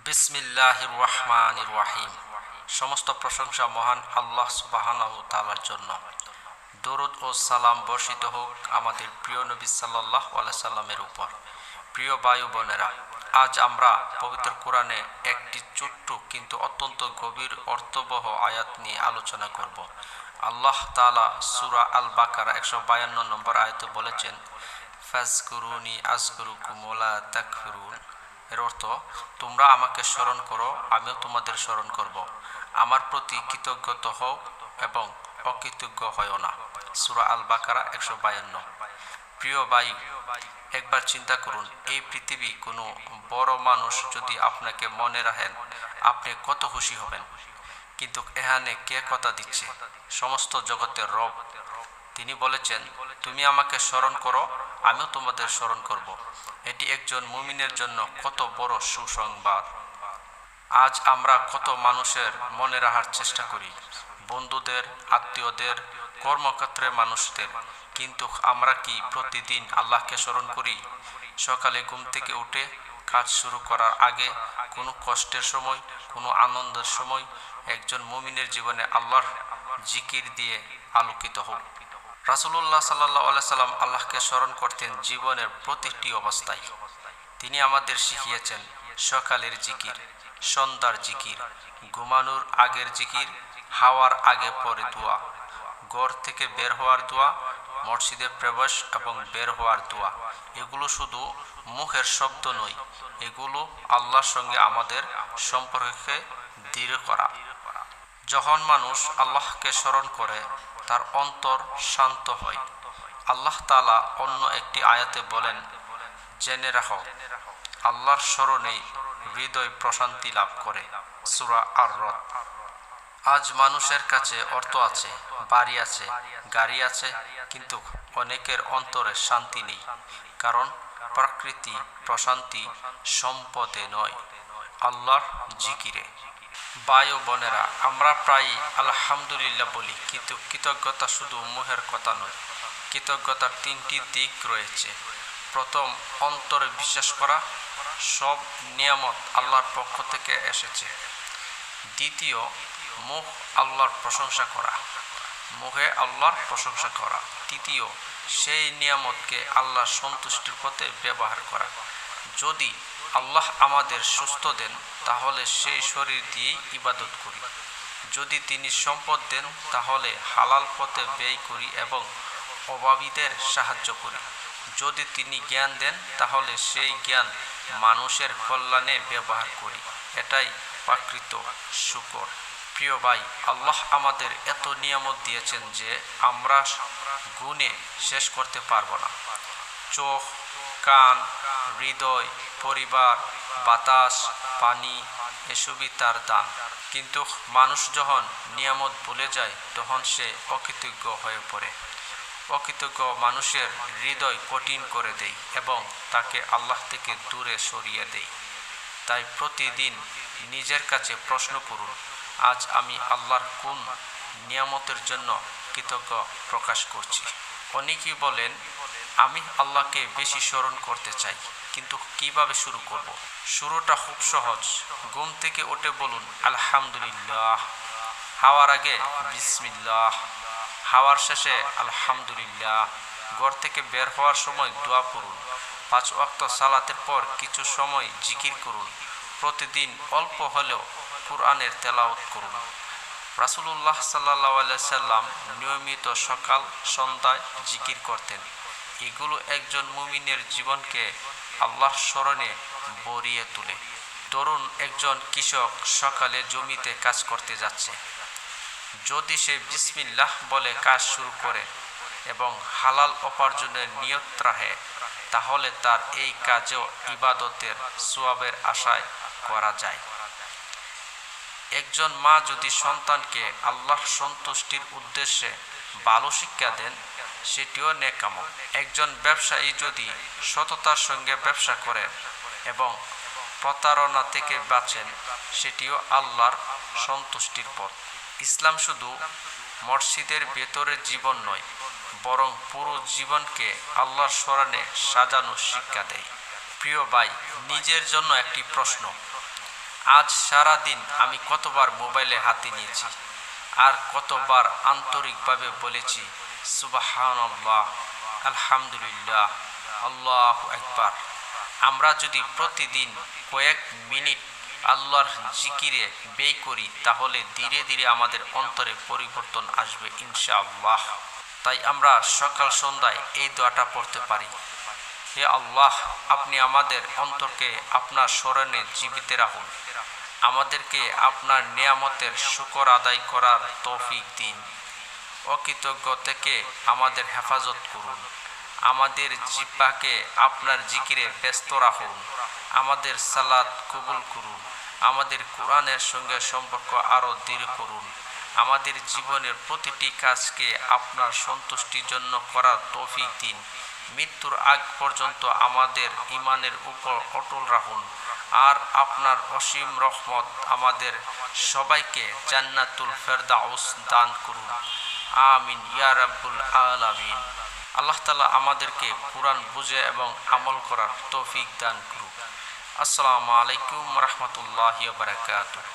বিসমিল্লাহির রহমানির রহিম। সমস্ত প্রশংসা মহান আল্লাহ সুবহানাহু ওয়া তাআলার জন্য। দরুদ ও সালাম বর্ষিত হোক আমাদের প্রিয় নবী সাল্লাল্লাহু আলাইহি সাল্লামের উপর। প্রিয় ভাই ও বোনেরা, আজ আমরা পবিত্র কোরআনে একটি ছোট্ট কিন্তু অত্যন্ত গভীর অর্থবহ আয়াত নিয়ে আলোচনা করব। আল্লাহ তাআলা সূরা আল বাকারা 152 নম্বর আয়াতে বলেছেন, ফাজকুরুনি আযকুরুকুম ওয়া লা তাকফুরুন। এর অর্থ, তোমরা আমাকে স্মরণ করো, আমিও তোমাদের স্মরণ করব। আমার প্রতি কৃতজ্ঞ হও এবং অকৃতজ্ঞ হও না। সূরা আল বাকারা 152। প্রিয় ভাই, একবার চিন্তা করুন, এই পৃথিবী কোনো বড় মানুষ যদি আপনাকে মনে রাখেন, আপনি কত খুশি হবেন। কিন্তু এখানে কে কথা দিচ্ছে? সমস্ত জগতের রব। তিনি বলেছেন, তুমি আমাকে স্মরণ করো, আমিও তোমাদের স্মরণ করব। এটি একজন মুমিনের জন্য কত বড় সুসংবাদ। আজ আমরা কত মানুষের মনে রাখার চেষ্টা করি, বন্ধুদের, আত্মীয়দের, কর্মক্ষেত্রের মানুষদের, কিন্তু আমরা কি প্রতিদিন আল্লাহকে স্মরণ করি? সকালে ঘুম থেকে উঠে কাজ শুরু করার আগে, কোনো কষ্টের সময়, কোনো আনন্দের সময়, একজন মুমিনের জীবনে আল্লাহর জিকির দিয়ে আলোকিত হোক। রাসূলুল্লাহ সাল্লাল্লাহু আলাইহি সাল্লাম আল্লাহকে স্মরণ করতেন জীবনের প্রতিটি অবস্থায়। তিনি আমাদের শিখিয়েছেন সকালের জিকির, সন্ধ্যার জিকির, ঘুমানোর আগের জিকির, খাওয়ার আগে পরে দোয়া, ঘর থেকে বের হওয়ার দোয়া, মসজিদে প্রবেশ এবং বের হওয়ার দোয়া। এগুলো শুধু মুখের শব্দ নয়, এগুলো আল্লাহর সঙ্গে আমাদের সম্পর্ককে দৃঢ় করা। যখন মানুষ আল্লাহকে স্মরণ করে, তার অন্তর শান্ত হয়। আল্লাহ তাআলা অন্য একটি আয়াতে বলেন, জেনে রাখো, আল্লাহর স্মরণেই হৃদয় প্রশান্তি লাভ করে। সূরা আর-রদ। আজ মানুষের কাছে অর্থ আছে, বাড়ি আছে, গাড়ি আছে, কিন্তু অনেকের অন্তরে শান্তি নেই। কারণ প্রকৃতি প্রশান্তি সম্পদে নয়, আল্লাহর জিকিরে। ভাই ও বোনেরা, আমরা প্রায় আলহামদুলিল্লাহ বলি, কিন্তু কৃতজ্ঞতা শুধু মুখের কথা নয়। কৃতজ্ঞতার তিনটি দিক রয়েছে। প্রথম, অন্তরে বিশ্বাস করা সব নিয়ামত আল্লাহর পক্ষ থেকে এসেছে। দ্বিতীয়, মুখ আল্লাহর প্রশংসা করা, মুখে আল্লাহর প্রশংসা করা। তৃতীয়, সেই নিয়ামতকে আল্লাহর সন্তুষ্টির পথে ব্যবহার করা। যদি আল্লাহ আমাদের সুস্থ দেন, তাহলে সেই শরীর দিয়েই ইবাদত করি। যদি তিনি সম্পদ দেন, তাহলে হালাল পথে ব্যয় করি এবং অভাবীদের সাহায্য করি। যদি তিনি জ্ঞান দেন, তাহলে সেই জ্ঞান মানুষের কল্যাণে ব্যবহার করি। এটাই প্রকৃত শুকর। প্রিয় ভাই, আল্লাহ আমাদের এত নিয়ামত দিয়েছেন যে আমরা গুণে শেষ করতে পারবো না। চোখ, কান, হৃদয়, পরিবার, বাতাস, পানি, এসবই তার দান। কিন্তু মানুষ যখন নিয়ামত ভুলে যায়, তখন সে অকৃতজ্ঞ হয়ে পড়ে। অকৃতজ্ঞ মানুষের হৃদয় কঠিন করে দেয় এবং তাকে আল্লাহ থেকে দূরে সরিয়ে দেয়। তাই প্রতিদিন নিজের কাছে প্রশ্ন করুন, আজ আমি আল্লাহর কোন নিয়ামতের জন্য কৃতজ্ঞ প্রকাশ করছি। অনেকেই বলেন, আমি আল্লাহকে বেশি স্মরণ করতে চাই, কিন্তু কিভাবে শুরু করব? শুরুটা খুব সহজ। ঘুম থেকে উঠে বলুন আলহামদুলিল্লাহ, খাওয়ার আগে বিসমিল্লাহ, খাওয়ার শেষে আলহামদুলিল্লাহ, ঘর থেকে বের হওয়ার সময় দোয়া করুন। 5 ওয়াক্ত সালাতের পর কিছু সময় জিকির করুন। প্রতিদিন অল্প হলেও কুরআনের তেলাওয়াত করুন। রাসূলুল্লাহ সাল্লাল্লাহু আলাইহি সাল্লাম নিয়মিত সকাল সন্ধ্যায় জিকির করতেন। এগুলো একজন মুমিনের জীবনকে আল্লাহর স্মরণে ভরিয়ে তোলে। ধরুন, একজন কৃষক সকালে জমিতে কাজ করতে যাচ্ছে। যদি সে বিসমিল্লাহ বলে কাজ শুরু করে এবং হালাল উপার্জনের নিয়ত রাখে, তাহলে তার এই কাজেও ইবাদতের সওয়াবের আশায় করা যায়। একজন মা যদি সন্তানকে আল্লাহর সন্তুষ্টির উদ্দেশ্যে ভালো শিক্ষা দেন, সেটিও নেক আমল। একজন ব্যবসায়ী যদি সততার সঙ্গে ব্যবসা করেন এবং প্রতারণা থেকে বাঁচেন, সেটিও আল্লাহর সন্তুষ্টির পথ। ইসলাম শুধু মসজিদের ভেতরের জীবন নয়, বরং পুরো জীবনকে আল্লাহর স্মরণে সাজানোর শিক্ষা দেয়। প্রিয় ভাই, নিজের জন্য একটি প্রশ্ন, আজ সারা দিন আমি কতবার মোবাইলে হাতে নিয়েছি আর কতবার আন্তরিকভাবে বলেছি সুবহানাল্লাহ, আলহামদুলিল্লাহ, আল্লাহু আকবার। আমরা যদি প্রতিদিন কয়েক মিনিট আল্লাহর জিকিরে ব্যয় করি তাহলে ধীরে ধীরে আমাদের অন্তরে পরিবর্তন আসবে ইনশাআল্লাহ। তাই আমরা সকাল সন্ধ্যায় এই দোয়াটা পড়তে পারি। হে আল্লাহ, আপনি আমাদের অন্তরকে আপনার স্মরণে জীবিত রাখুন, আমাদেরকে আপনার নিয়ামতের শুকর আদায় করার তৌফিক দিন, অকৃতজ্ঞ থেকে আমাদের হেফাজত করুন, আমাদের জিহ্বাকে আপনার জিকিরে ব্যস্ত রাখুন, আমাদের সালাত কবুল করুন, আমাদের কোরআনের সঙ্গে সম্পর্ক আরও দৃঢ় করুন, আমাদের জীবনের প্রতিটি কাজকে আপনার সন্তুষ্টির জন্য করার তৌফিক দিন, মৃত্যুর আগ পর্যন্ত আমাদের ঈমানের উপর অটল রাখুন, আর আপনার অসীম রহমত আমাদের সবাইকে জান্নাতুল ফেরদাউস দান করুন। আমিন ইয়া রাব্বুল আলামিন। আল্লাহ তাআলা আমাদেরকে কুরআন বুঝে এবং আমল করার তৌফিক দান করুন। আসসালামু আলাইকুম ওয়া রাহমাতুল্লাহি ওয়া বারাকাতুহু।